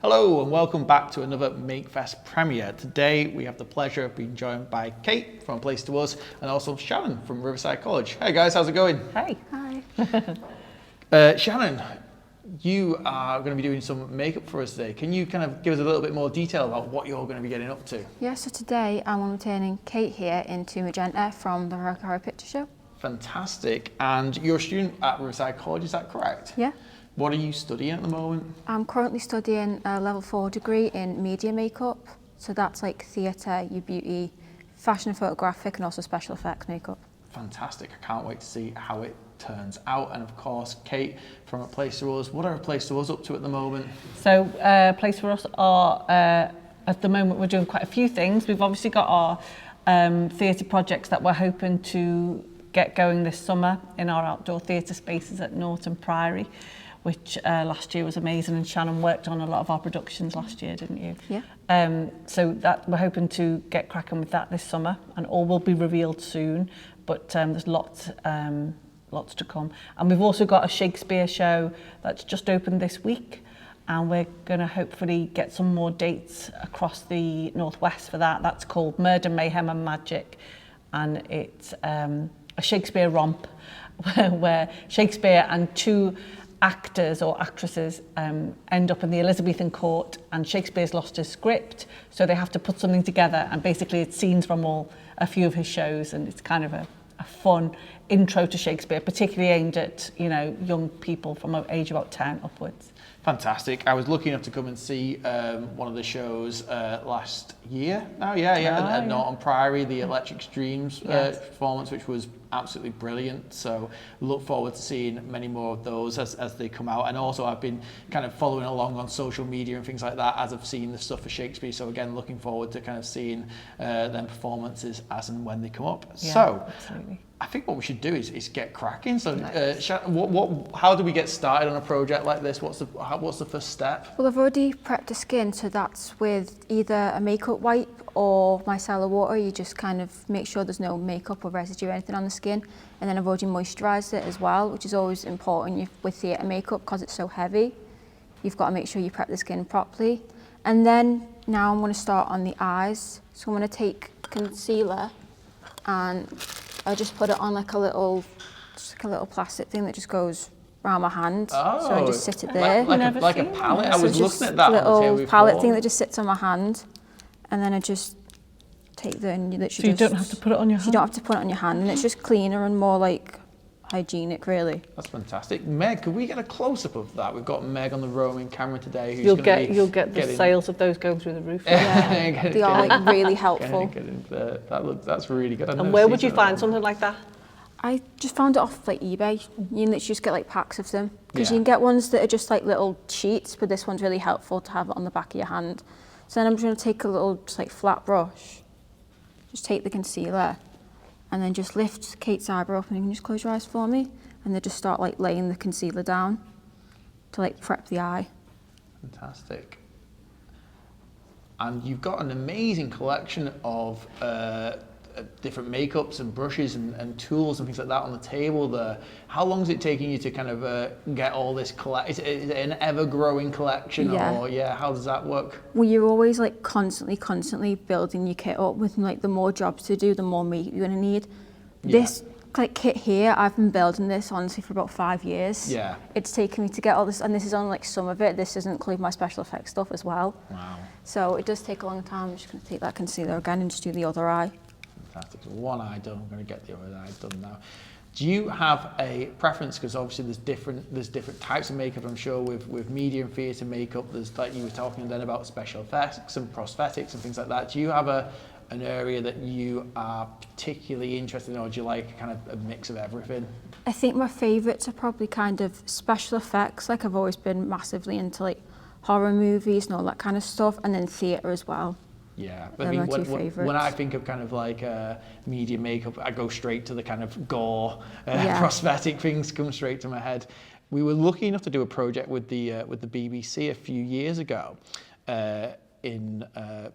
Hello and welcome back to another MakeFest premiere. Today we have the pleasure of being joined by Kate from Place to Us and also Shannon from Riverside College. Hey guys, how's it going? Hey. Hi. Shannon, you are going to be doing some makeup for us today. Can you kind of give us a little bit more detail about what you're going to be getting up to? Yeah, so today I'm returning Kate here into Magenta from the Horror Picture Show. Fantastic. And you're a student at Riverside College, is that correct? Yeah. What are you studying at the moment? I'm currently studying a level 4 degree in media makeup. So that's like theatre, beauty, fashion and photographic, and also special effects makeup. Fantastic. I can't wait to see how it turns out. And of course, Kate from A Place to Us. What are A Place to Us up to at the moment? So Place for Us are, at the moment, we're doing quite a few things. We've obviously got our theatre projects that we're hoping to get going this summer in our outdoor theatre spaces at Norton Priory, which last year was amazing, and Shannon worked on a lot of our productions last year, didn't you? Yeah. So that we're hoping to get cracking with that this summer, and all will be revealed soon, but there's lots to come. And we've also got a Shakespeare show that's just opened this week, and we're going to hopefully get some more dates across the Northwest for that. That's called Murder, Mayhem and Magic, and it's a Shakespeare romp where Shakespeare and two actors or actresses end up in the Elizabethan court, and Shakespeare's lost his script, so they have to put something together, and basically it's scenes from a few of his shows, and it's kind of a fun intro to Shakespeare, particularly aimed at young people from an age about 10 upwards. Fantastic. I was lucky enough to come and see one of the shows last year. At Norton Priory, the Electric Streams performance, which was absolutely brilliant. So look forward to seeing many more of those as they come out. And also I've been kind of following along on social media and things like that as I've seen the stuff for Shakespeare. So again, looking forward to kind of seeing them performances as and when they come up. Yeah, so absolutely. I think what we should do is get cracking. So, Nice. how do we get started on a project like this? What's the first step? Well, I've already prepped the skin, so that's with either a makeup wipe or micellar water. You just kind of make sure there's no makeup or residue or anything on the skin. And then I've already moisturised it as well, which is always important with theatre makeup because it's so heavy. You've got to make sure you prep the skin properly. And then now I'm going to start on the eyes. So I'm going to take concealer and I just put it on like a little plastic thing that just goes around my hand. Oh, so I just sit it there. Like a palette. I was looking at that on the table. Little palette before. thing that just sits on my hand, and then I just take the and you literally. So you don't have to put it on your hand? You don't have to put it on your hand, and it's just cleaner and more like hygienic, really. That's fantastic. Meg, could we get a close-up of that? We've got Meg on the roaming camera today. You'll get the sales of those going through the roof. Yeah, they are like really helpful. That's really good. And where would you find something like that? I just found it off like eBay. You can literally just get like packs of them because Yeah. you can get ones that are just like little sheets, but this one's really helpful to have it on the back of your hand. So then I'm just going to take a little just like flat brush, just take the concealer, and then just lift Kate's eyebrow up, and you can just close your eyes for me, and then just start like laying the concealer down to like prep the eye. Fantastic. And you've got an amazing collection of different makeups and brushes and tools and things like that on the table there. How long is it taking you to kind of get all this is it an ever-growing collection? Yeah. Or how does that work? Well, you're always like constantly building your kit up with like the more jobs to do, the more makeup you're gonna need. Yeah. This like kit here, I've been building this honestly for about 5 years. Yeah. It's taken me to get all this, and this is on like some of it. This doesn't include my special effects stuff as well. Wow. So it does take a long time. I'm just gonna take that concealer again and just do the other eye. Fantastic. So one eye done. I'm going to get the other eye done now. Do you have a preference? Because obviously there's different types of makeup. I'm sure with media and theatre makeup. There's like you were talking then about special effects and prosthetics and things like that. Do you have an area that you are particularly interested in, or do you like kind of a mix of everything? I think my favourites are probably kind of special effects. Like I've always been massively into like horror movies and all that kind of stuff, and then theatre as well. Yeah, They're my two favourites. When I think of kind of like media makeup, I go straight to the kind of gore, prosthetic things come straight to my head. We were lucky enough to do a project with the BBC a few years ago. in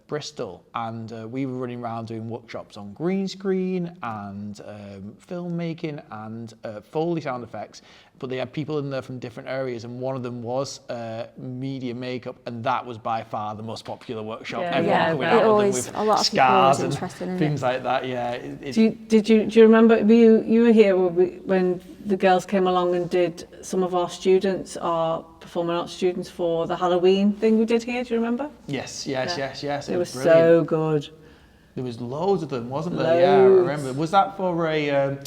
Bristol, and we were running around doing workshops on green screen and filmmaking and Foley sound effects. But they had people in there from different areas, and one of them was media makeup, and that was by far the most popular workshop. Everyone coming out of them with a lot of scars people and interested in things it. like that. Yeah. Do you remember? You were here when the girls came along and did some of our students, our performing arts students, for the Halloween thing we did here. Do you remember? Yes. It was brilliant. so good. There was loads of them, wasn't there? Loads. Yeah, I remember. Was that for a?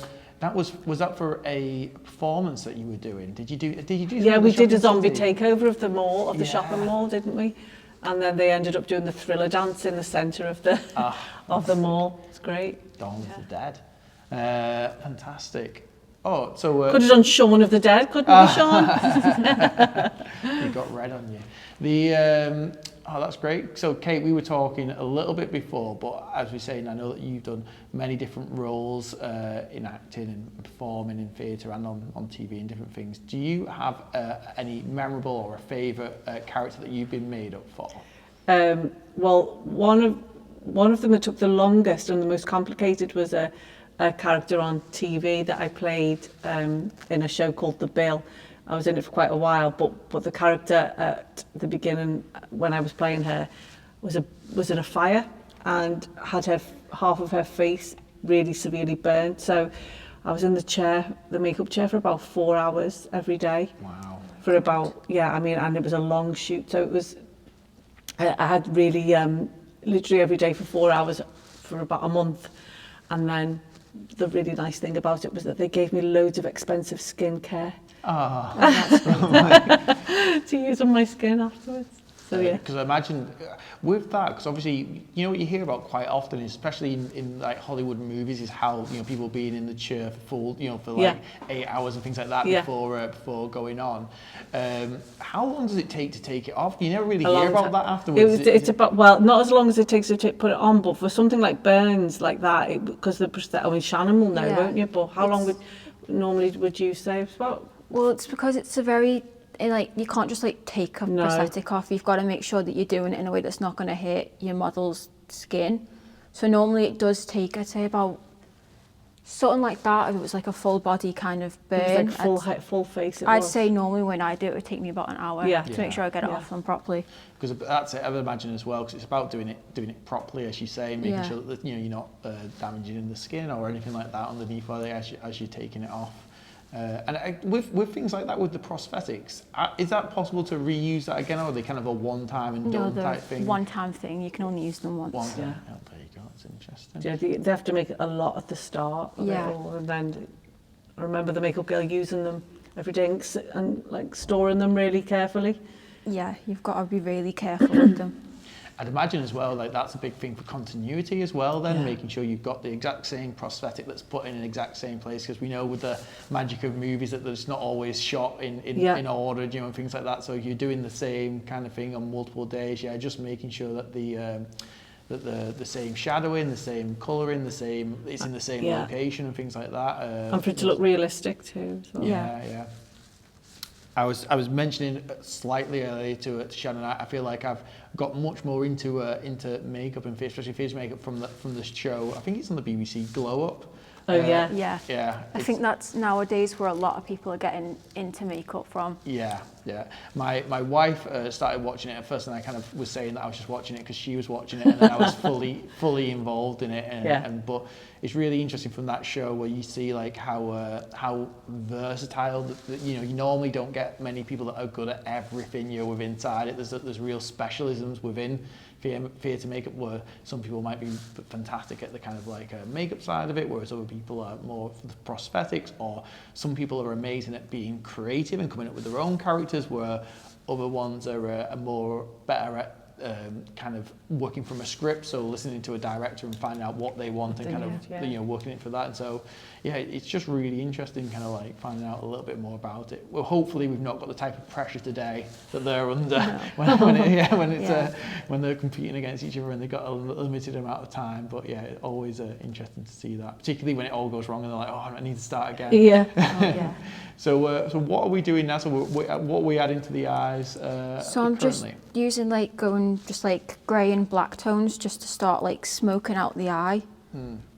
Was that for a performance that you were doing? Did you do? Yeah, we did a zombie takeover takeover of the mall, of the shopping mall, didn't we? And then they ended up doing the Thriller dance in the centre of the of the mall. It's great. Dawn of the Dead. Fantastic. Oh, so could have done Shaun of the Dead, couldn't we, Sean? You got red on you. The that's great. So, Kate, we were talking a little bit before, but as we say, I know that you've done many different roles in acting and performing in theatre and on TV and different things. Do you have any memorable or a favourite character that you've been made up for? Well, one of them that took the longest and the most complicated was a character on TV that I played in a show called The Bill. I was in it for quite a while, but the character at the beginning, when I was playing her, was in a fire and had half of her face really severely burnt. So I was in the makeup chair for about 4 hours every day. Wow. For about, and it was a long shoot. So it was, I had really, literally every day for 4 hours for about a month. And then the really nice thing about it was that they gave me loads of expensive skincare. To use on my skin afterwards. So yeah. Because I imagine with that, because obviously, what you hear about quite often, especially in like Hollywood movies, is how people being in the chair for 8 hours and things like that before going on. How long does it take to take it off? You never really hear about that afterwards. It's about, well, not as long as it takes to put it on, but for something like burns like that, because the prosthetic. Shannon will know, won't you? But how long would you say? It's about. Well, it's because it's a very, you can't just take a prosthetic off. You've got to make sure that you're doing it in a way that's not going to hit your model's skin. So normally it does take, I'd say, about something like that. If it was like a full body kind of burn. It was like full face. I'd say normally when I do it would take me about an hour to make sure I get it off them properly. Because that's it, I would imagine as well, because it's about doing it properly, as you say, making sure that you're not damaging the skin or anything like that underneath as you're taking it off. And with things like that, with the prosthetics, is that possible to reuse that again, or are they kind of a one-time and done type thing? One-time thing. You can only use them once. One time. Oh, there you go. That's interesting. Yeah, they have to make a lot at the start of it all, and then I remember the makeup girl using them every day and storing them really carefully. Yeah, you've got to be really careful with them. I'd imagine as well, that's a big thing for continuity as well then, making sure you've got the exact same prosthetic that's put in an exact same place, because we know with the magic of movies that it's not always shot in order, and things like that. So if you're doing the same kind of thing on multiple days, just making sure that the same shadowing, the same colouring, it's in the same location and things like that. And for it to look realistic too. As well. Yeah. I was mentioning slightly earlier to Shannon. I feel like I've got much more into makeup and especially face makeup from the show. I think it's on the BBC Glow Up. Oh yeah. I think that's nowadays where a lot of people are getting into makeup from. Yeah. My wife started watching it at first, and I kind of was saying that I was just watching it because she was watching it, and then I was fully involved in it. But it's really interesting from that show where you see how versatile. You normally don't get many people that are good at everything within inside it. There's real specialisms within theatre makeup, where some people might be fantastic at the kind of makeup side of it, whereas other people are more for the prosthetics, or some people are amazing at being creative and coming up with their own characters, where other ones are better at kind of working from a script, so listening to a director and finding out what they want and kind of working it for that. And so it's just really interesting kind of finding out a little bit more about it. Well, hopefully we've not got the type of pressure today that they're under when they're competing against each other and they've got a limited amount of time. But always interesting to see that, particularly when it all goes wrong and they're like, oh, I need to start again. So, so what are we doing now? So, what are we adding to the eyes So I'm currently? just using like grey and black tones just to start like smoking out the eye.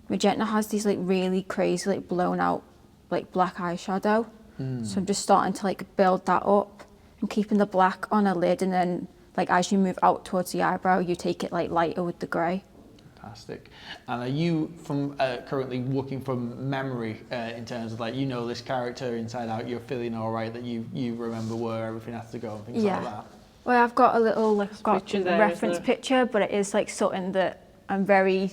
Magenta has these like really crazy like blown out like black eyeshadow. So I'm just starting to like build that up and keeping the black on a lid, and then like as you move out towards the eyebrow, you take it like lighter with the grey. Fantastic. And are you from currently working from memory in terms of like, you know, this character inside out, you're feeling all right, that you remember where everything has to go and things like that? Well, I've got a little like I've got Picture a there, reference isn't it? picture, but it is like something that I'm very.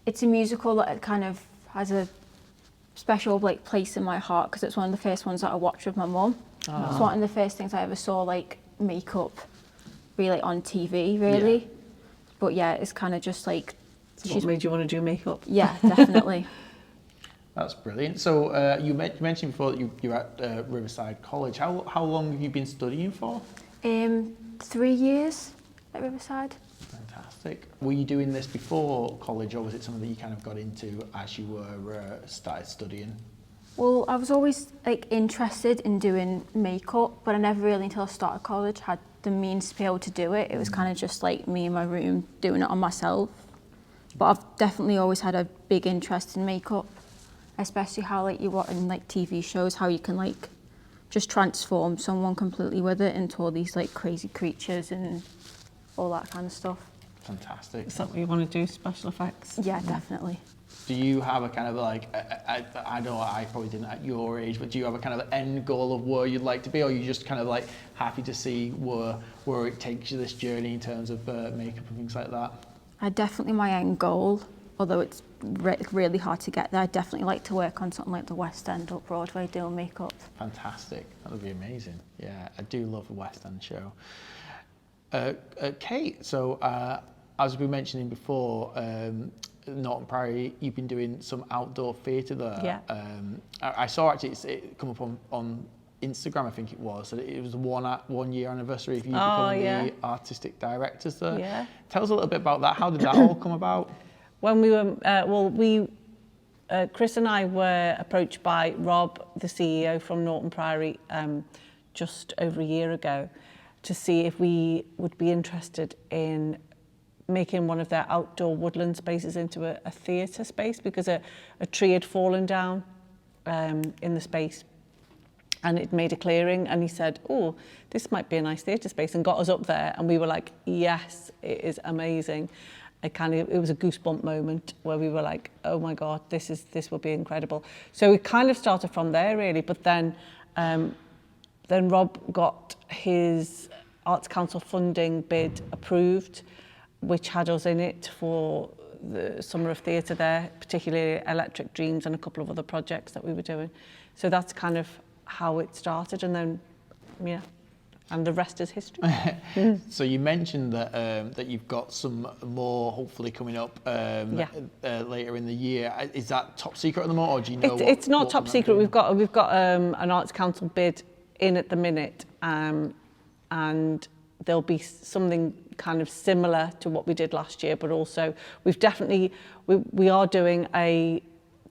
It's a musical that it kind of has a special like place in my heart because it's one of the first ones that I watched with my mum. It's one of the first things I ever saw like makeup really on TV, really. Yeah. But yeah, it's kind of just like. What made you want to do makeup? Yeah, definitely. That's brilliant. So you mentioned before that you're at Riverside College. How long have you been studying for? 3 years at Riverside. Fantastic. Were you doing this before college, or was it something that you kind of got into as you were started studying? Well, I was always like interested in doing makeup, but I never really until I started college had the means to be able to do it. It was kind of just like me in my room doing it on myself. But I've definitely always had a big interest in makeup, especially how like you watch in like TV shows, how you can like just transform someone completely with it into all these like crazy creatures and all that kind of stuff. Fantastic. Is that what you want to do, special effects? Yeah, definitely. Do you have a kind of like, I know I probably didn't at your age, but do you have a kind of end goal of where you'd like to be, or are you just kind of like happy to see where it takes you, this journey in terms of makeup and things like that? Definitely my end goal, although it's really hard to get there. I'd definitely like to work on something like the West End or Broadway doing makeup. Fantastic. That would be amazing. Yeah, I do love the West End show. Kate, so as we were mentioning before, Norton Priory, you've been doing some outdoor theatre there. Yeah. I saw actually it come up on Instagram, I think it was. So it was 1 year anniversary of you becoming the artistic directors there. Yeah. Tell us a little bit about that. How did that all come about? When we were, Chris and I were approached by Rob, the CEO from Norton Priory, just over a year ago, to see if we would be interested in making one of their outdoor woodland spaces into a theatre space, because a tree had fallen down in the space and it made a clearing, and he said, oh, this might be a nice theatre space, and got us up there, and we were like, yes, it is amazing. It was a goosebump moment where we were like, oh my God, this will be incredible. So we kind of started from there really, but then Rob got his Arts Council funding bid approved, which had us in it for the Summer of Theatre there, particularly Electric Dreams and a couple of other projects that we were doing. So that's kind of how it started, and then, yeah, and the rest is history. So you mentioned that you've got some more hopefully coming up later in the year. Is that top secret at the moment, or do you know? It's not top secret. We've got an Arts Council bid in at the minute, and there'll be something kind of similar to what we did last year, but also we are doing a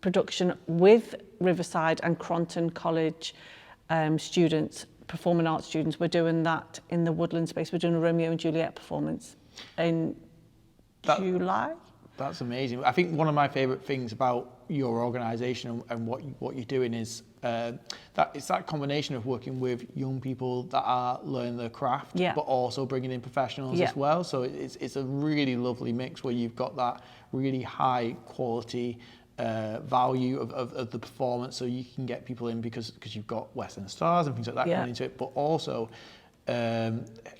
production with Riverside and Cronton College students, performing arts students. We're doing that in the woodland space. We're doing a Romeo and Juliet performance in July. That's amazing. I think one of my favourite things about your organisation and what you're doing is that it's that combination of working with young people that are learning their craft, but also bringing in professionals as well. So it's a really lovely mix where you've got that really high quality value of the performance, so you can get people in because you've got West End stars and things like that coming into it, but also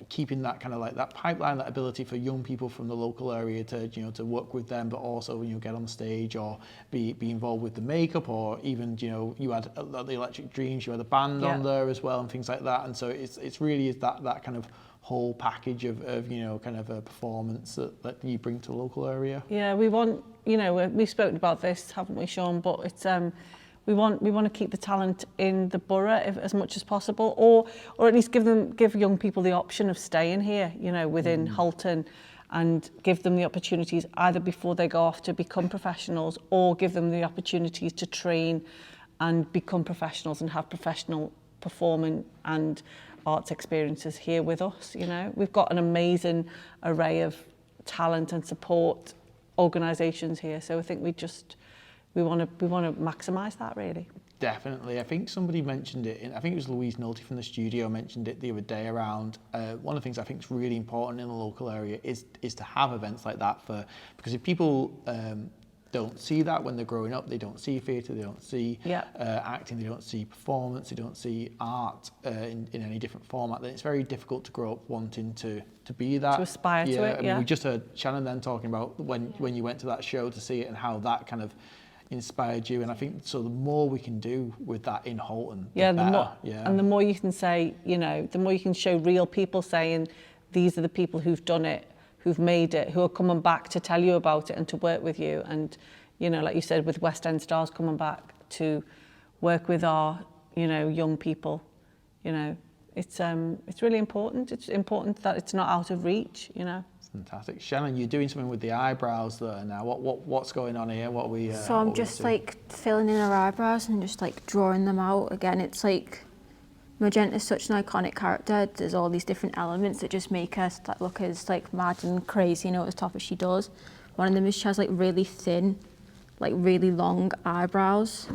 keeping that kind of like that pipeline, that ability for young people from the local area to work with them, but also get on stage or be involved with the makeup, or even you had the Electric Dreams, you had a band on there as well and things like that. And so it's really that kind of whole package of kind of a performance that you bring to the local area. Yeah, we want, we've spoken about this, haven't we, Sean? But it's we want to keep the talent in the borough as much as possible, or at least give young people the option of staying here, within Halton, and give them the opportunities either before they go off to become professionals, or give them the opportunities to train and become professionals and have professional performing and arts experiences here with us. You know, we've got an amazing array of talent and support organisations here, so I think we want to maximise that, really. Definitely. I think somebody mentioned it, I think it was Louise Nolte from the studio mentioned it the other day around one of the things I think is really important in the local area is to have events like that, because if people don't see that when they're growing up, they don't see theatre, they don't see acting, they don't see performance, they don't see art in any different format, then it's very difficult to grow up wanting to be that. To aspire to it, I mean, we just heard Shannon then talking about when you went to that show to see it and how that kind of inspired you, and I think so the more we can do with that in Halton, the better. And the more you can say, you know, the more you can show real people saying these are the people who've done it, who've made it, who are coming back to tell you about it and to work with you. And, you know, like you said, with West End Stars coming back to work with our, you know, young people, you know, it's really important. It's important that it's not out of reach, you know. Fantastic. Shannon, you're doing something with the eyebrows there now. What's going on here? What are we So I'm just like filling in her eyebrows and just like drawing them out. Again, it's like Magenta is such an iconic character. There's all these different elements that just make her look as like mad and crazy, you know, as tough as she does. One of them is she has like really thin, like really long eyebrows.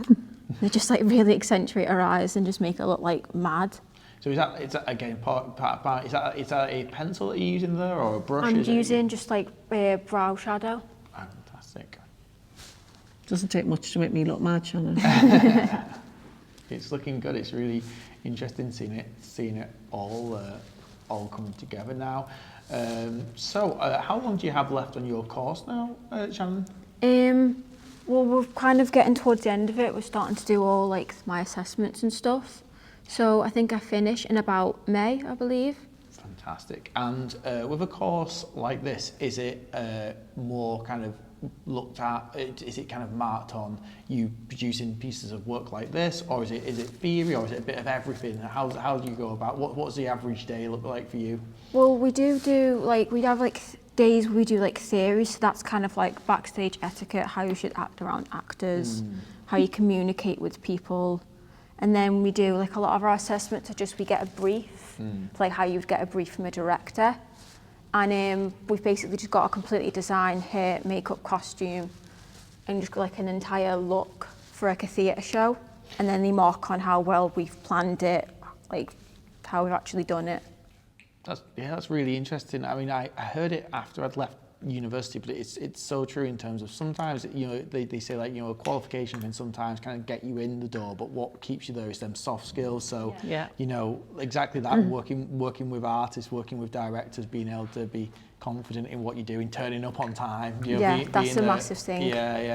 They just like really accentuate her eyes and just make her look like mad. So is that again is that a pencil that you're using there or a brush? I'm using just like a brow shadow. Oh, fantastic. Doesn't take much to make me look mad, Shannon. It's looking good. It's really interesting seeing it all coming together now. So how long do you have left on your course now, Shannon? Well, we're kind of getting towards the end of it. We're starting to do all like my assessments and stuff. So I think I finish in about May, I believe. Fantastic. And with a course like this, is it more kind of looked at, is it kind of marked on you producing pieces of work like this, or is it theory, or is it a bit of everything? How do you go about, what's the average day look like for you? Well, we do like, we have like days where we do like theory, so that's kind of like backstage etiquette, how you should act around actors, how you communicate with people. And then we do like a lot of our assessments are just we get a brief, like how you'd get a brief from a director. And we've basically just got to completely design hair, makeup, costume, and just like an entire look for like a theatre show. And then they mark on how well we've planned it, like how we've actually done it. That's really interesting. I mean, I heard it after I'd left university, but it's so true in terms of sometimes, you know, they say like, you know, a qualification can sometimes kind of get you in the door, but what keeps you there is them soft skills. So you know, exactly that, working with artists, working with directors, being able to be confident in what you're doing, turning up on time, you know, that's a massive thing.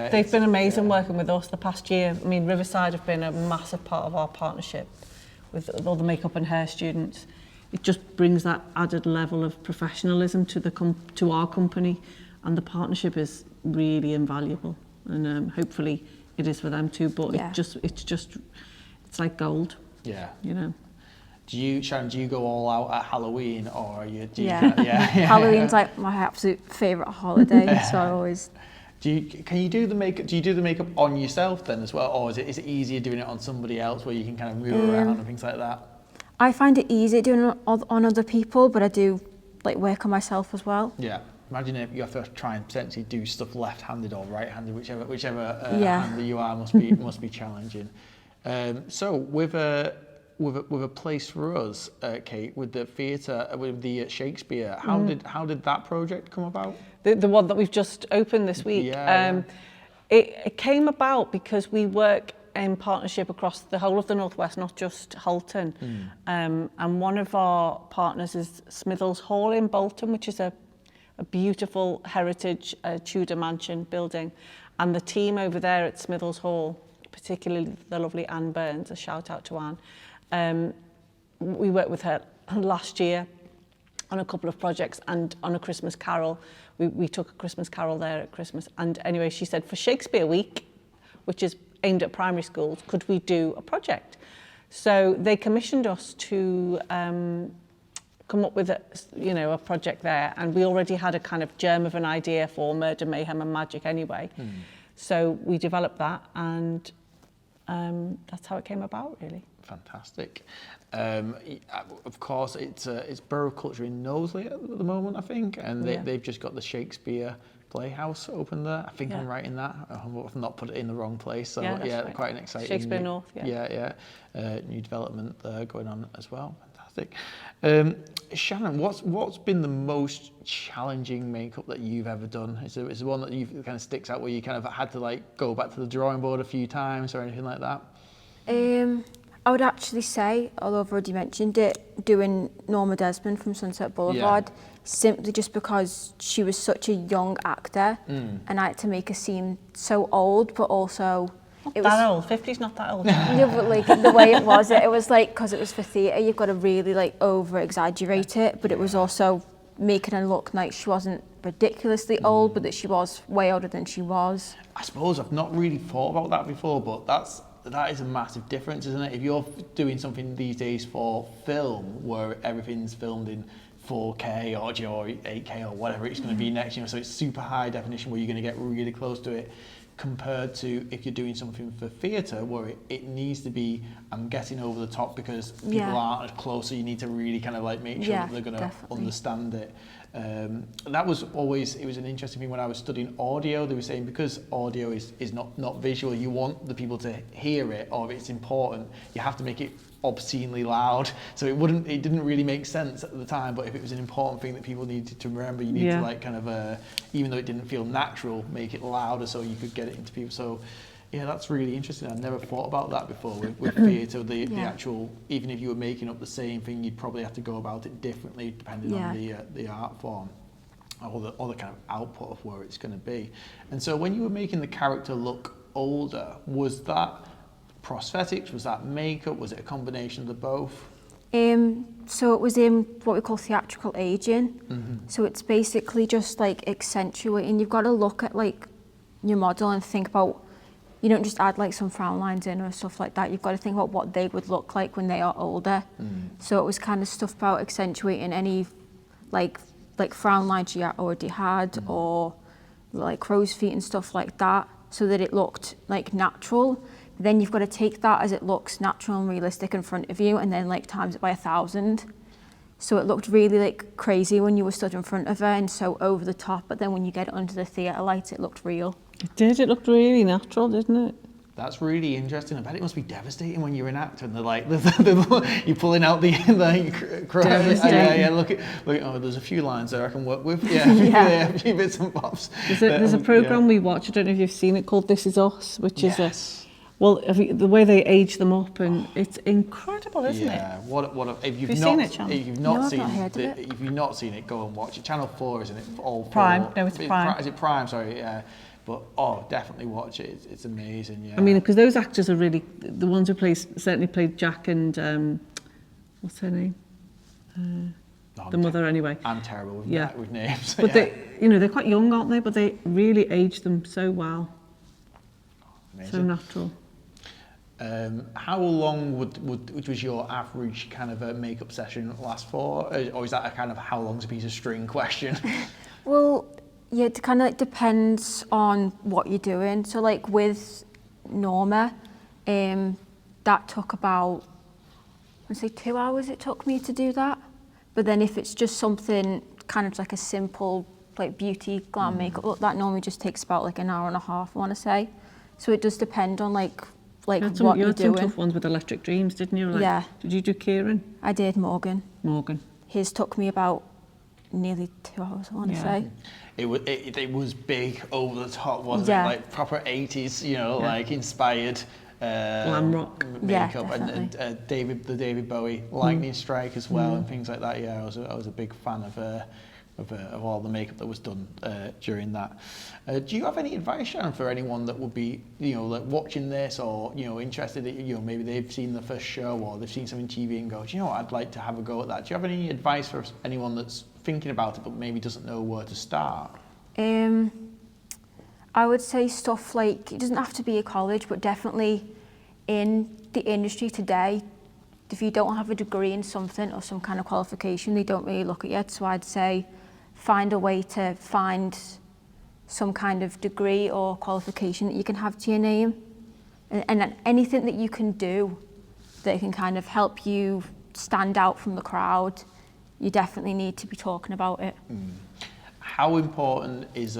They've been amazing working with us the past year. I mean, Riverside have been a massive part of our partnership with all the makeup and hair students. It just brings that added level of professionalism to our company, and the partnership is really invaluable, and hopefully it is for them too. But it's like gold. Yeah. You know. Shannon, do you go all out at Halloween, or Halloween's like my absolute favourite holiday, so I always. Do you do the makeup on yourself then as well, or is it easier doing it on somebody else where you can kind of move around and things like that? I find it easy doing it on other people, but I do like work on myself as well. Yeah. Imagine if you have to try and potentially do stuff left-handed or right-handed, whichever hand that you are must be challenging. So with a place for us, Kate, with the theatre, with the Shakespeare, how did that project come about? The one that we've just opened this week. It came about because we work in partnership across the whole of the Northwest, not just Halton. And one of our partners is Smithills Hall in Bolton, which is a beautiful heritage Tudor mansion building. And the team over there at Smithills Hall, particularly the lovely Anne Burns, a shout out to Anne, we worked with her last year on a couple of projects and on a Christmas Carol. We took a Christmas Carol there at Christmas. And anyway, she said for Shakespeare Week, which is aimed at primary schools, could we do a project? So they commissioned us to come up with a project there, and we already had a kind of germ of an idea for Murder, Mayhem and Magic anyway. So we developed that, and that's how it came about, really. Fantastic. Of course, it's Borough of Culture in Knowsley at the moment, I think, and they've just got the Shakespeare Playhouse open there. I think I'm right in that. I've not put it in the wrong place. So right. Quite an exciting Shakespeare North. New development there going on as well. Fantastic. Shannon, what's been the most challenging makeup that you've ever done? Is there one that you kind of sticks out where you kind of had to like go back to the drawing board a few times or anything like that? I would actually say, although I've already mentioned it, doing Norma Desmond from Sunset Boulevard, simply just because she was such a young actor, and I had to make her seem so old, but also old. 50's not that old. Yeah, but like the way it was like, because it was for theatre, you've got to really like over exaggerate it, but it was also making her look like she wasn't ridiculously old, but that she was way older than she was. I suppose I've not really thought about that before, but that is a massive difference, isn't it? If you're doing something these days for film where everything's filmed in 4K or 8K or whatever it's going to be next, so it's super high definition where you're going to get really close to it, compared to if you're doing something for theatre where it needs to be, I'm getting over the top because people aren't as close, so you need to really kind of like make sure that they're going to understand it. That was always, it was an interesting thing when I was studying audio. They were saying because audio is not visual, you want the people to hear it, or if it's important, you have to make it obscenely loud. So it didn't really make sense at the time, but if it was an important thing that people needed to remember, you need to like kind of, even though it didn't feel natural, make it louder so you could get it into people. So yeah, that's really interesting. I've never thought about that before with theatre. The actual, even if you were making up the same thing, you'd probably have to go about it differently depending on the art form or the kind of output of where it's going to be. And so when you were making the character look older, was that prosthetics, was that makeup, was it a combination of the both? So it was what we call theatrical aging. So it's basically just like accentuating. You've got to look at like your model and think about, you don't just add like some frown lines in or stuff like that. You've got to think about what they would look like when they are older. So it was kind of stuff about accentuating any like frown lines you already had, or like crow's feet and stuff like that, so that it looked like natural. Then you've got to take that as it looks natural and realistic in front of you, and then like times it by 1,000. So it looked really like crazy when you were stood in front of her and so over the top, but then when you get it under the theatre lights, it looked real. It did, it looked really natural, didn't it? That's really interesting. I bet it must be devastating when you're an actor and they're like, you're pulling out the look, oh, there's a few lines there I can work with. A few bits and bobs. There's a programme we watch, I don't know if you've seen it, called This Is Us, which is the way they age them up, and it's incredible, isn't it? Yeah, if you've not seen it, go and watch it. Channel 4, isn't it? Prime. No, it's Prime. Is it Prime? Sorry, yeah. But definitely watch it. It's amazing. Yeah. I mean, because those actors are really the ones who certainly played Jack and what's her name? The mother, anyway. I'm terrible with names. But they're quite young, aren't they? But they really age them so well. Amazing. So natural. How long which was your average kind of a makeup session last for, or is that a kind of how long's a piece of string question? Well, yeah, it kind of like depends on what you're doing. So like with Norma, that took about, I'd say 2 hours it took me to do that. But then if it's just something kind of like a simple like beauty glam makeup look, that normally just takes about like an hour and a half, I want to say. So it does depend on like what you're doing. You had some tough ones with Electric Dreams, didn't you? Yeah. Did you do Kieran? I did Morgan. His took me about nearly 2 hours, I want to say. It was big, over the top, wasn't it? Like proper 80s, like inspired glam rock makeup, and the David Bowie lightning strike as well, and things like that. Yeah, I was a big fan of all the makeup that was done during that. Do you have any advice, Shannon, for anyone that would be, like watching this, or interested in, maybe they've seen the first show or they've seen something on TV and go, I'd like to have a go at that. Do you have any advice for anyone that's thinking about it but maybe doesn't know where to start? I would say stuff like, it doesn't have to be a college, but definitely in the industry today, if you don't have a degree in something or some kind of qualification, they don't really look at it. So I'd say find a way to find some kind of degree or qualification that you can have to your name. and anything that you can do that can kind of help you stand out from the crowd, you definitely need to be talking about it. How important is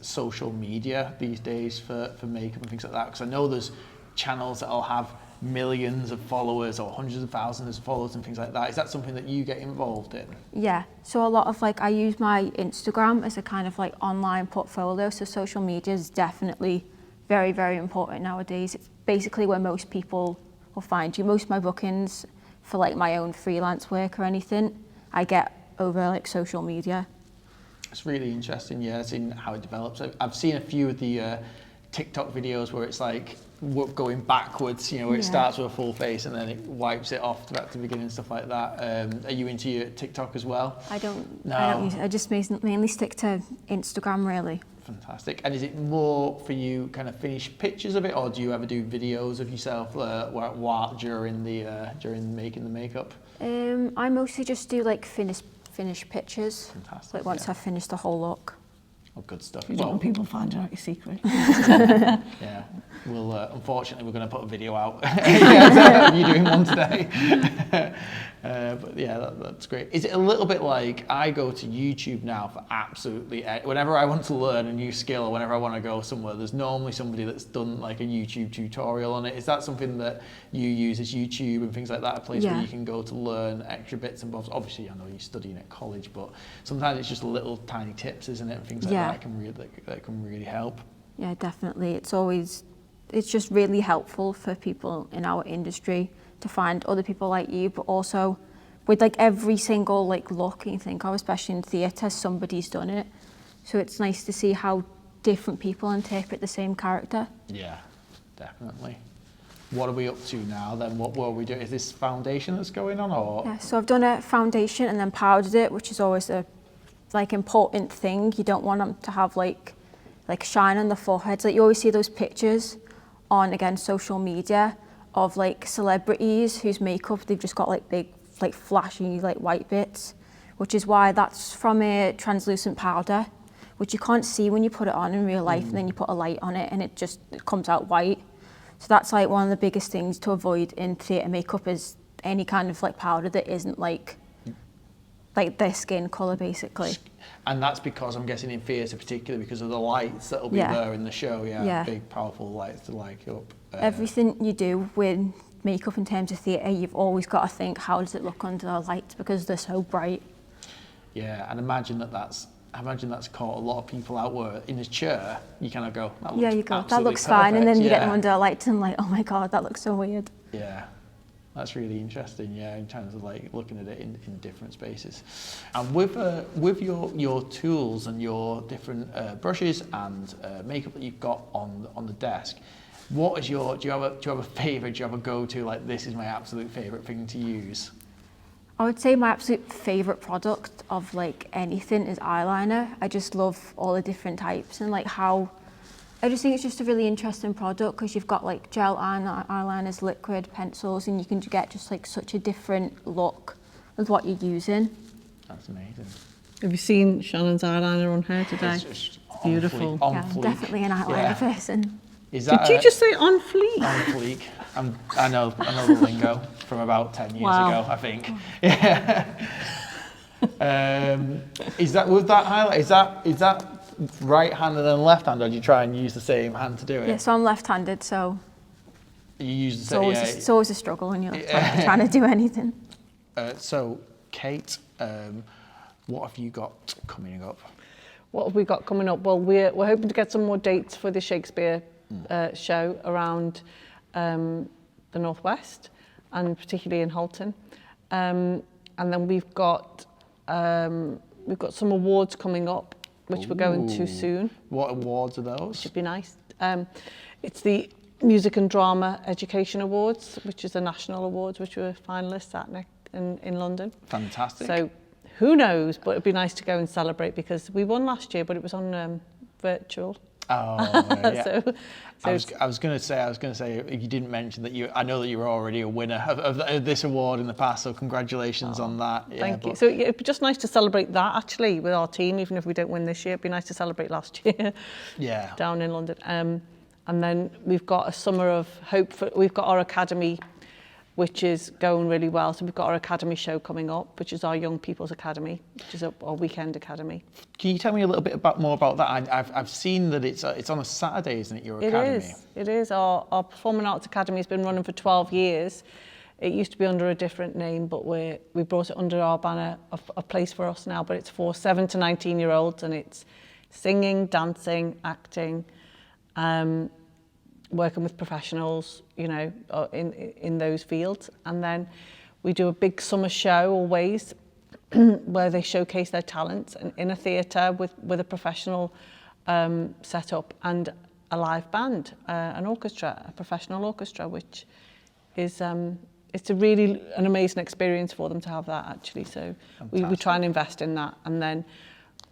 social media these days for makeup and things like that? Because I know there's channels that'll have millions of followers or hundreds of thousands of followers and things like that. Is that something that you get involved in? Yeah, so a lot of I use my Instagram as a kind of online portfolio, so social media is definitely very, very important nowadays. It's basically where most people will find you. Most of my bookings for my own freelance work or anything, I get over social media. It's really interesting, yeah, seeing how it develops. I've seen a few of the TikTok videos where it's going backwards, where it starts with a full face and then it wipes it off back to the beginning and stuff like that. Are you into your TikTok as well? I don't use it. I just mainly stick to Instagram, really. Fantastic. And is it more for you kind of finished pictures of it, or do you ever do videos of yourself during making the makeup? I mostly just do finished pictures. Fantastic. Once I've finished the whole look. Oh, good stuff. You don't want people finding out your secret. Yeah. Well, unfortunately, we're going to put a video out. You're doing one today. But yeah, that's great. Is it a little bit like I go to YouTube now for absolutely whenever I want to learn a new skill or whenever I want to go somewhere, there's normally somebody that's done a YouTube tutorial on it. Is that something that you use as YouTube and things like that, a place where you can go to learn extra bits and bobs? Obviously, I know you're studying at college, but sometimes it's just little tiny tips, isn't it? And things like that can really help. Yeah, definitely. It's just really helpful for people in our industry to find other people like you, but also with every single look you think of, especially in theatre, somebody's done it. So it's nice to see how different people interpret the same character. Yeah, definitely. What are we up to now then? What are we doing? Is this foundation that's going on, or? Yeah, so I've done a foundation and then powdered it, which is always a important thing. You don't want them to have shine on the foreheads. You always see those pictures on, again, social media of celebrities whose makeup, they've just got big flashy white bits, which is why that's from a translucent powder, which you can't see when you put it on in real life, and then you put a light on it and it comes out white. So that's one of the biggest things to avoid in theatre makeup, is any kind of powder that isn't their skin colour, basically. And that's because, I'm guessing in theatre particularly, because of the lights that'll be there in the show, big powerful lights to light up. Everything you do with makeup in terms of theatre, you've always got to think, how does it look under the lights, because they're so bright. Yeah, and imagine that's caught a lot of people out where in his chair, you kind of go, that looks fine, and then you get them under the lights and oh my God, that looks so weird. Yeah. That's really interesting, in terms of looking at it in different spaces. And with your tools and your different brushes and makeup that you've got on the desk, what is do you have a favourite? Do you have a go-to? This is my absolute favourite thing to use? I would say my absolute favourite product of anything is eyeliner. I just love all the different types and how. I just think it's just a really interesting product, because you've got gel eyeliners, liquid, pencils, and you can get just such a different look with what you're using. That's amazing. Have you seen Shannon's eyeliner on her today? It's beautiful. I'm definitely an eyeliner person. Is that Did you just say on fleek? On fleek. I know the lingo from about 10 years ago, I think. Yeah. Is that with that highlight? Is that right-handed and left-handed, or do you try and use the same hand to do it? Yeah, so I'm left-handed, so you use the same. It's always a struggle when you're left-handed trying to do anything. So, Kate, what have you got coming up? What have we got coming up? Well, we're hoping to get some more dates for the Shakespeare show around the Northwest, and particularly in Halton. And then we've got some awards coming up, which we're going to soon. What awards are those? Should be nice. It's the Music and Drama Education Awards, which is a national awards, which we're finalists at in London. Fantastic. So who knows, but it'd be nice to go and celebrate, because we won last year, but it was on virtual. Oh, yeah. I was going to say, you didn't mention that I know that you were already a winner of this award in the past, so congratulations on that. Yeah, thank you. So it'd be just nice to celebrate that, actually, with our team, even if we don't win this year. It'd be nice to celebrate last year. Yeah. Down in London. And then we've got a summer of hope. We've got our academy, which is going really well. So we've got our academy show coming up, which is our Young People's Academy, which is our weekend academy. Can you tell me a little bit more about that? I've seen that it's on a Saturday, isn't it, your academy? It is. Our Performing Arts Academy has been running for 12 years. It used to be under a different name, but we brought it under our banner of A Place for Us now. But it's for 7 to 19-year-olds, and it's singing, dancing, acting, working with professionals, you know, in those fields. And then we do a big summer show always where they showcase their talents in a theatre with a professional setup and a live band, an orchestra, a professional orchestra, which is it's a really an amazing experience for them to have that actually. So we try and invest in that, and then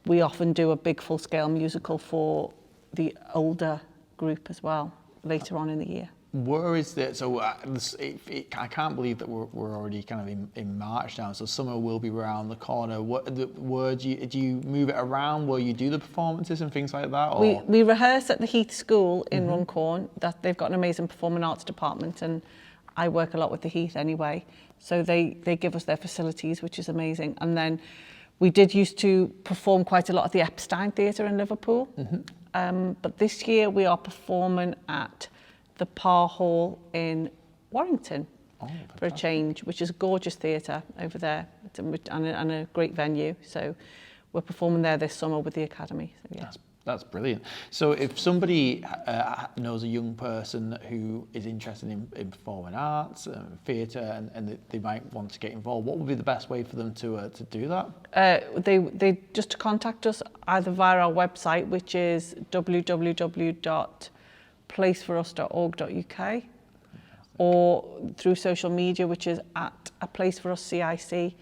we often do a big full-scale musical for the older group as well later on in the year. Where is that? So I can't believe that we're already kind of in March now. So summer will be around the corner. Do you move it around? Will you do the performances and things like that? Or? We rehearse at the Heath School in Runcorn. That they've got an amazing performing arts department, and I work a lot with the Heath anyway. So they give us their facilities, which is amazing. And then we did used to perform quite a lot at the Epstein Theatre in Liverpool. But this year we are performing at the Parr Hall in Warrington for a change, which is a gorgeous theatre over there and a great venue. So we're performing there this summer with the Academy. So, yeah. That's brilliant. So if somebody knows a young person who is interested in performing arts, theatre, and they might want to get involved, what would be the best way for them to do that? They just to contact us either via our website, which is www.placeforus.org.uk, or through social media, which is at A Place for Us CIC,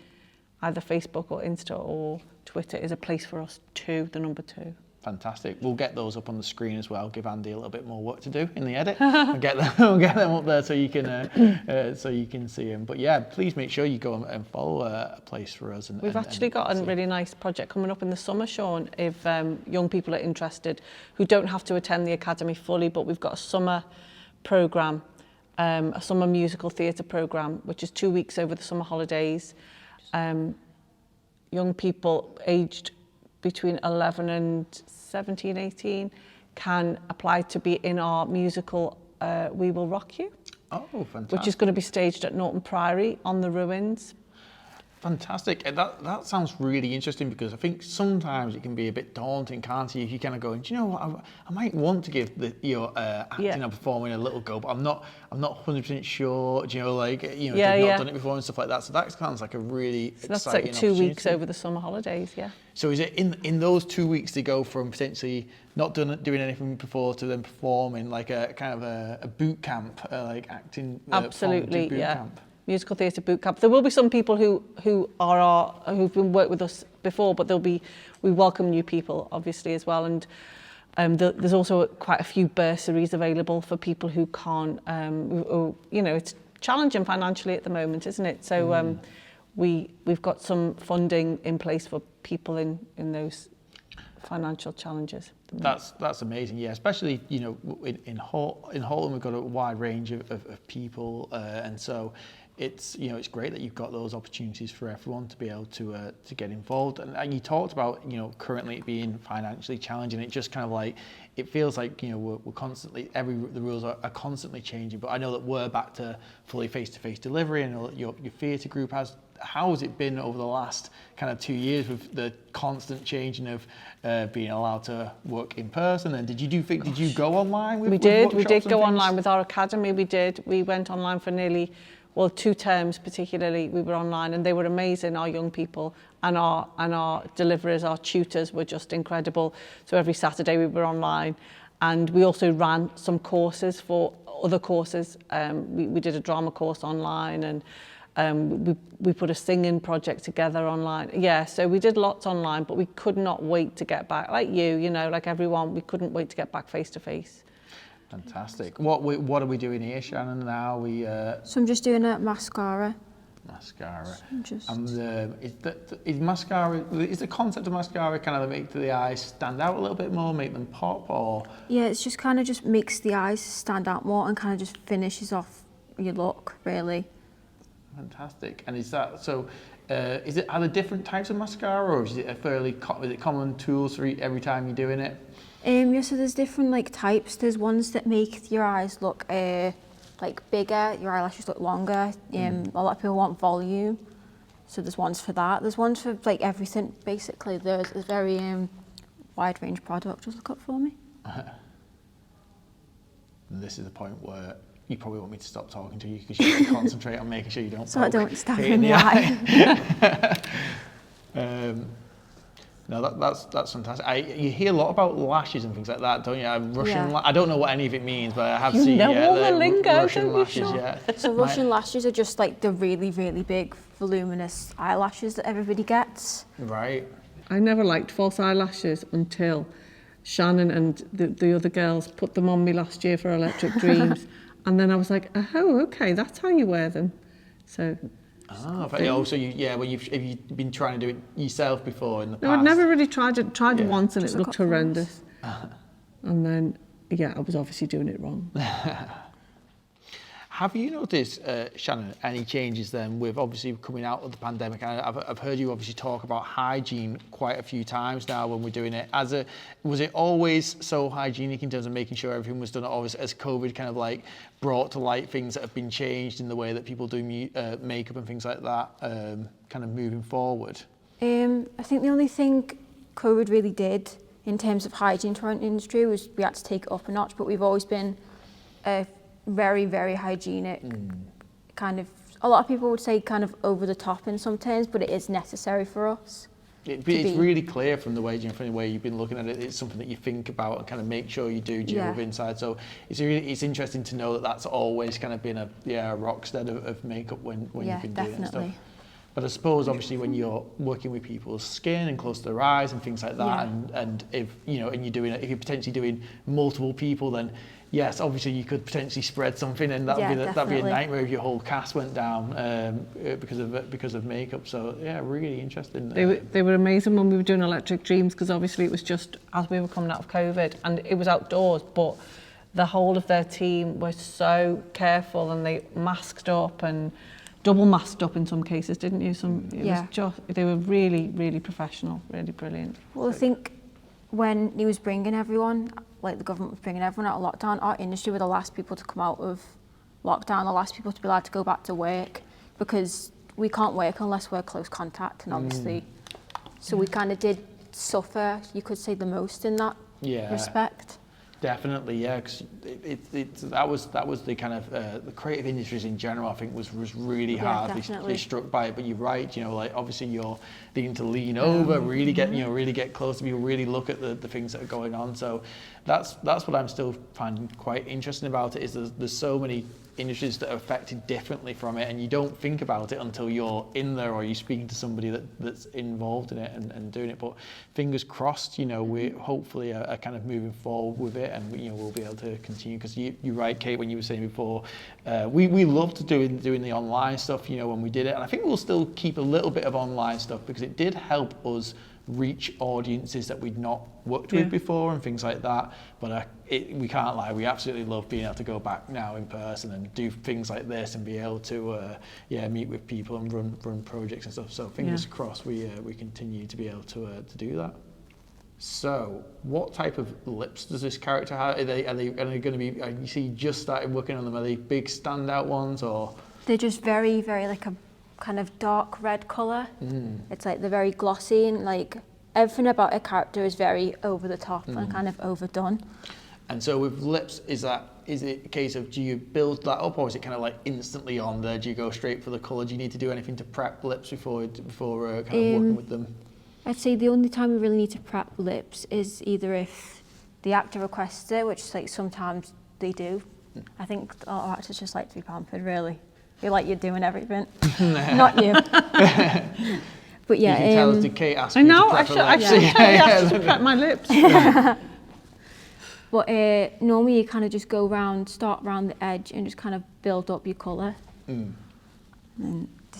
either Facebook or Insta or Twitter is A Place for Us 2, the number 2. Fantastic. We'll get those up on the screen as well. Give Andy a little bit more work to do in the edit. We'll get them up there so you can see them. But yeah, please make sure you go and follow A Place for Us. We've actually got a really nice project coming up in the summer, Sean, if young people are interested who don't have to attend the Academy fully, but we've got a summer programme, a summer musical theatre programme, which is 2 weeks over the summer holidays. Young people aged between 11 and 17, 18 can apply to be in our musical We Will Rock You. Oh, fantastic. Which is going to be staged at Norton Priory on the ruins. Fantastic. That sounds really interesting, because I think sometimes it can be a bit daunting, can't it? If you kind of go, do you know what, I might want to give acting and performing a little go, but I'm not 100% sure. Do you know, like, they've not done it before and stuff like that. So that sounds like a really exciting that's like 2 weeks over the summer holidays, yeah. So is it in those 2 weeks they go from potentially not doing anything before to then performing, like a kind of a boot camp, like acting? Absolutely, boot yeah. Camp? Musical theatre boot camp. There will be some people who've been worked with us before, but we welcome new people obviously as well. And there's also quite a few bursaries available for people who can't. It's challenging financially at the moment, isn't it? So we've got some funding in place for people in those financial challenges. That's amazing, yeah. Especially in Halton we've got a wide range of people, and so it's great that you've got those opportunities for everyone to be able to get involved. And you talked about currently it being financially challenging. It just kind of like it feels like we're constantly the rules are constantly changing. But I know that we're back to fully face-to-face delivery, and your theatre group has. How has it been over the last kind of 2 years with the constant changing of being allowed to work in person? And did you go online? We did go online with our academy. We went online for nearly 2 terms, particularly. We were online, and they were amazing. Our young people and our deliverers, our tutors were just incredible. So every Saturday we were online, and we also ran some courses for other courses. We did a drama course online, and we put a singing project together online. Yeah, so we did lots online, but we could not wait to get back. Like like everyone, we couldn't wait to get back face to face. Fantastic. What are we doing here, Shannon? Now So I'm just doing a mascara. Mascara. Just And is the concept of mascara kind of make the eyes stand out a little bit more, make them pop, or? yeah, it's just kind of just makes the eyes stand out more and kind of just finishes off your look, really. Fantastic. And is that so? Are there different types of mascara, or is it a fairly common tools for every time you're doing it? Yeah, so there's different like types. There's ones that make your eyes look like bigger, your eyelashes look longer. A lot of people want volume, so there's ones for that. There's ones for like everything. Basically, there's a very wide range product. Just look up for me. And this is the point where you probably want me to stop talking to you because you have to concentrate on making sure you don't. So I don't stab Kate in the eye. No, that's fantastic. You hear a lot about lashes and things like that, don't you? I don't know what any of it means, but I have seen know all the lingo, Russian don't you, lashes. Sean? Yeah. So Russian lashes are just like the really, really big, voluminous eyelashes that everybody gets. Right. I never liked false eyelashes until Shannon and the other girls put them on me last year for Electric Dreams. And then I was like, oh, okay, that's how you wear them. So... so have you been trying to do it yourself before in the past? No, I'd never really tried it once and Just it look looked up horrendous. And then, I was obviously doing it wrong. Have you noticed, Shannon, any changes then with obviously coming out of the pandemic? I've heard you obviously talk about hygiene quite a few times now when we're doing it. Was it always so hygienic in terms of making sure everything was done as COVID kind of like brought to light things that have been changed in the way that people do makeup and things like that, kind of moving forward? I think the only thing COVID really did in terms of hygiene to our industry was we had to take it up a notch, but we've always been very, very hygienic. Kind of, a lot of people would say kind of over the top in some terms, but it is necessary for us. It's really clear from the way you've been looking at it. It's something that you think about and kind of make sure you do with inside. So it's interesting to know that that's always kind of been a rock stead of makeup when you've been doing it and stuff. But I suppose obviously when you're working with people's skin and close to their eyes and things like that, and if you're potentially doing multiple people, then yes, obviously you could potentially spread something, and that'd be a nightmare if your whole cast went down because of makeup. So yeah, really interesting. They were amazing when we were doing Electric Dreams, because obviously it was just as we were coming out of COVID and it was outdoors, but the whole of their team were so careful and they masked up and double masked up in some cases, didn't you? They were really, really professional, really brilliant. Well, I think when he was bringing everyone, like the government was bringing everyone out of lockdown, our industry were the last people to come out of lockdown, the last people to be allowed to go back to work, because we can't work unless we're close contact, and obviously, so we kind of did suffer, you could say, the most in that respect. Definitely, yeah, because that was the kind of the creative industries in general, I think was really hard. They struck by it, but you're right. Like obviously you're needing to lean over, really get close to people, really look at the things that are going on. So that's what I'm still finding quite interesting about it. Is there's so many industries that are affected differently from it, and you don't think about it until you're in there or you're speaking to somebody that's involved in it and doing it. But fingers crossed, we hopefully are kind of moving forward with it, and we'll be able to continue. Because you're right, Kate, when you were saying before, we loved doing the online stuff, when we did it, and I think we'll still keep a little bit of online stuff because it did help us reach audiences that we'd not worked with before and things like that. But we can't lie, we absolutely love being able to go back now in person and do things like this and be able to meet with people and run projects and stuff. So fingers crossed we continue to be able to do that. So what type of lips does this character have? Are they going to be, you see, just started working on them, are they big standout ones, or? They're just very, very like a kind of dark red colour. It's like they're very glossy, and like everything about a character is very over the top and kind of overdone. And so with lips, is it a case of, do you build that up, or is it kind of like instantly on there? Do you go straight for the colour? Do you need to do anything to prep lips before kind of working with them? I'd say the only time we really need to prep lips is either if the actor requests it, which like sometimes they do. I think our actors just like to be pampered, really. Feel like you're doing everything. Not you. But yeah. You can tell us, did Kate ask you to prep her lips? I asked to prep my lips. But normally you kind of just go start around the edge and just kind of build up your colour. And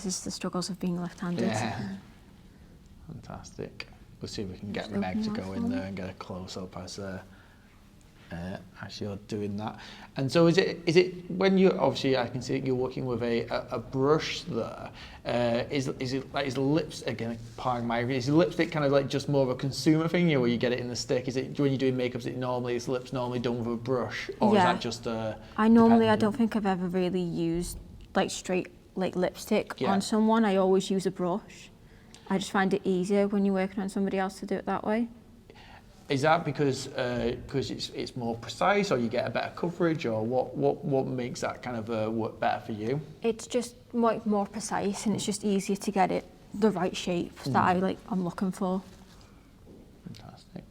this is the struggles of being left-handed. Yeah. Fantastic. We'll see if we can get Just Meg to open that go for in me. there and get a close-up as you're doing that. And so is it when you obviously I can see that you're working with a brush there. Is lips again? Pardon my ignorance. Is lipstick kind of like just more of a consumer thing, where you get it in the stick? Is it when you're doing makeup? Is lips normally done with a brush, or is that just a? I don't think I've ever really used like straight like lipstick on someone. I always use a brush. I just find it easier when you're working on somebody else to do it that way. Is that because it's more precise, or you get a better coverage, or what makes that kind of work better for you? It's just more precise, and it's just easier to get it the right shape that I'm looking for. Fantastic.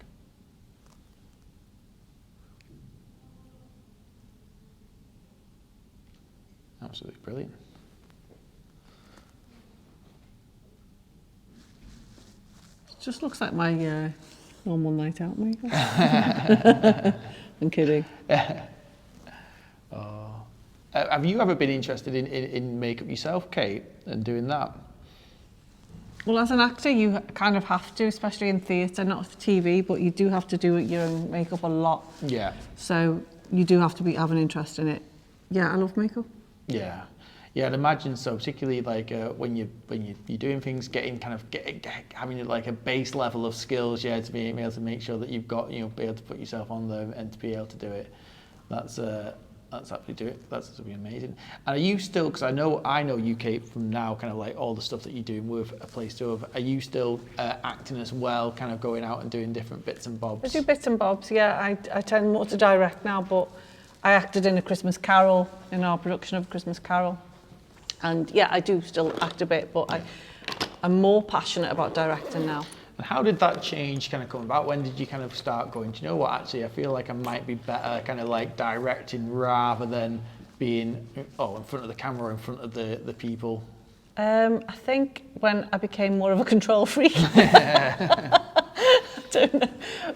Absolutely brilliant. It just looks like my normal night out makeup. I'm kidding. Have you ever been interested in makeup yourself, Kate, and doing that? Well, as an actor, you kind of have to, especially in theatre, not for TV, but you do have to do your own makeup a lot. Yeah. So you do have to have an interest in it. Yeah, I love makeup. Yeah. Yeah, I'd imagine so. Particularly like when you're doing things, having like a base level of skills, to be able to make sure that you've got be able to put yourself on there and to be able to do it. That's absolutely do it. That's absolutely amazing. And are you still? Because I know you, Kate, from now, kind of like all the stuff that you're doing with A Place to Love. Are you still acting as well, kind of going out and doing different bits and bobs? I do bits and bobs. Yeah, I tend more to direct now, but I acted in A Christmas Carol, in our production of A Christmas Carol. And yeah, I do still act a bit, but I'm more passionate about directing now. And how did that change kind of come about? When did you kind of start going, do you know what, actually, I feel like I might be better kind of like directing rather than being in front of the camera or in front of the people? I think when I became more of a control freak. I don't know.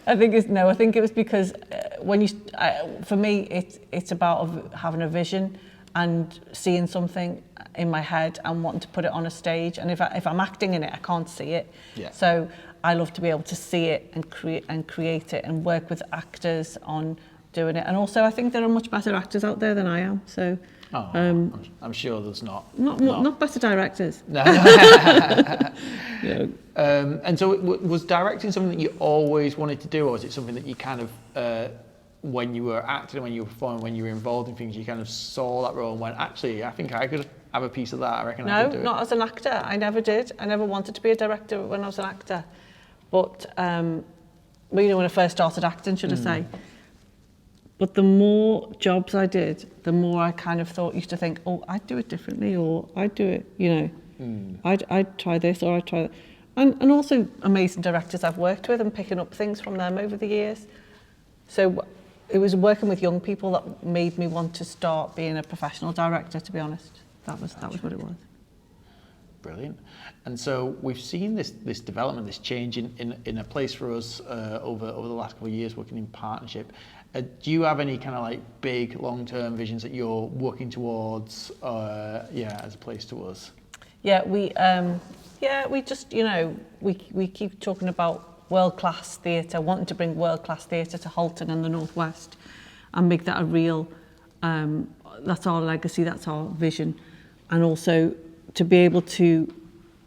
I think it was because for me, it's about having a vision and seeing something in my head and wanting to put it on a stage. And if I'm acting in it, I can't see it. Yeah. So I love to be able to see it and create it and work with actors on doing it. And also, I think there are much better actors out there than I am. So I'm sure there's not. Not better directors. No. And so was directing something that you always wanted to do, or was it something that you kind of, when you were acting, when you were performing, when you were involved in things, you kind of saw that role and went, actually, I think I could have a piece of that. I reckon I could do it. No, not as an actor. I never did. I never wanted to be a director when I was an actor. But, when I first started acting, should I say. But the more jobs I did, the more I kind of used to think, oh, I'd do it differently, or I'd do it, I'd try this, or I'd try that. And also amazing directors I've worked with and picking up things from them over the years. So it was working with young people that made me want to start being a professional director, to be honest. That was what it was. Brilliant. And so we've seen this development, this change in a place for us over the last couple of years working in partnership. Do you have any kind of like big long-term visions that you're working towards, as A Place to Us? Yeah, we just, we keep talking about world-class theatre, wanting to bring world-class theatre to Halton and the Northwest and make that a real, that's our legacy, that's our vision. And also to be able to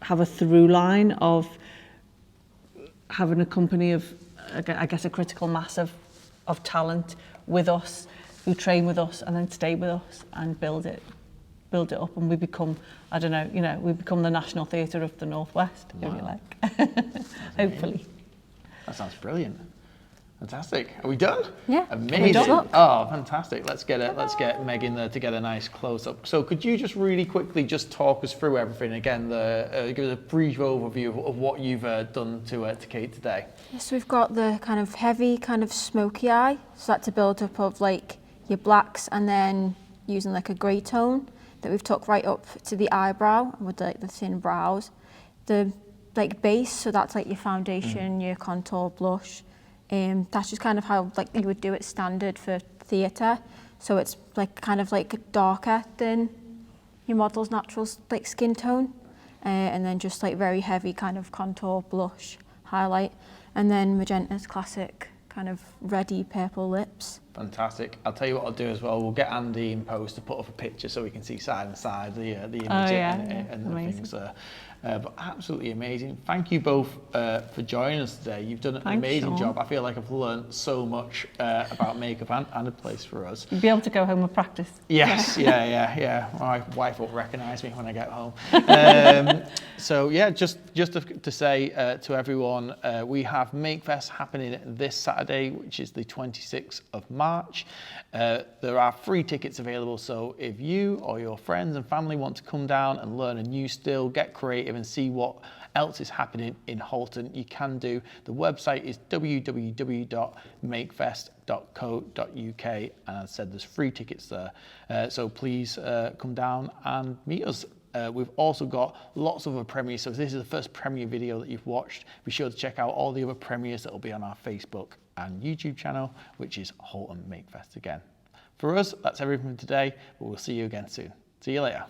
have a through line of having a company of, I guess, a critical mass of talent with us, who train with us and then stay with us and build it up, and we become, we become the National Theatre of the Northwest, if you like. Hopefully. That sounds brilliant. Fantastic. Are we done? Yeah. Amazing. Oh, fantastic. Let's get Meg in there to get a nice close up. So could you just really quickly just talk us through everything again, give us a brief overview of what you've done to Kate today? So we've got the kind of heavy, kind of smoky eye. So that's a build up of like your blacks and then using like a grey tone that we've took right up to the eyebrow with like the thin brows. The like base, so that's like your foundation, your contour, blush. That's just kind of how like you would do it standard for theatre. So it's like kind of like darker than your model's natural like skin tone, and then just like very heavy kind of contour, blush, highlight, and then Magenta's classic kind of reddy purple lips. Fantastic. I'll tell you what I'll do as well. We'll get Andy in post to put up a picture so we can see side and side the image and the things there. But absolutely amazing. Thank you both for joining us today. You've done an amazing job. I feel like I've learned so much about makeup and a place for us. You'll be able to go home and practice. Yes, yeah. My wife won't recognise me when I get home. So yeah, just to say to everyone, we have MakeFest happening this Saturday, which is the 26th of March. There are free tickets available, so if you or your friends and family want to come down and learn a new skill, get creative and see what else is happening in Halton, you can do. The website is www.makefest.co.uk, and as I said, there's free tickets there. So please come down and meet us. We've also got lots of other premieres, so if this is the first premiere video that you've watched, be sure to check out all the other premieres that will be on our Facebook and YouTube channel, which is Halton MakeFest again. For us, that's everything for today, but we'll see you again soon. See you later.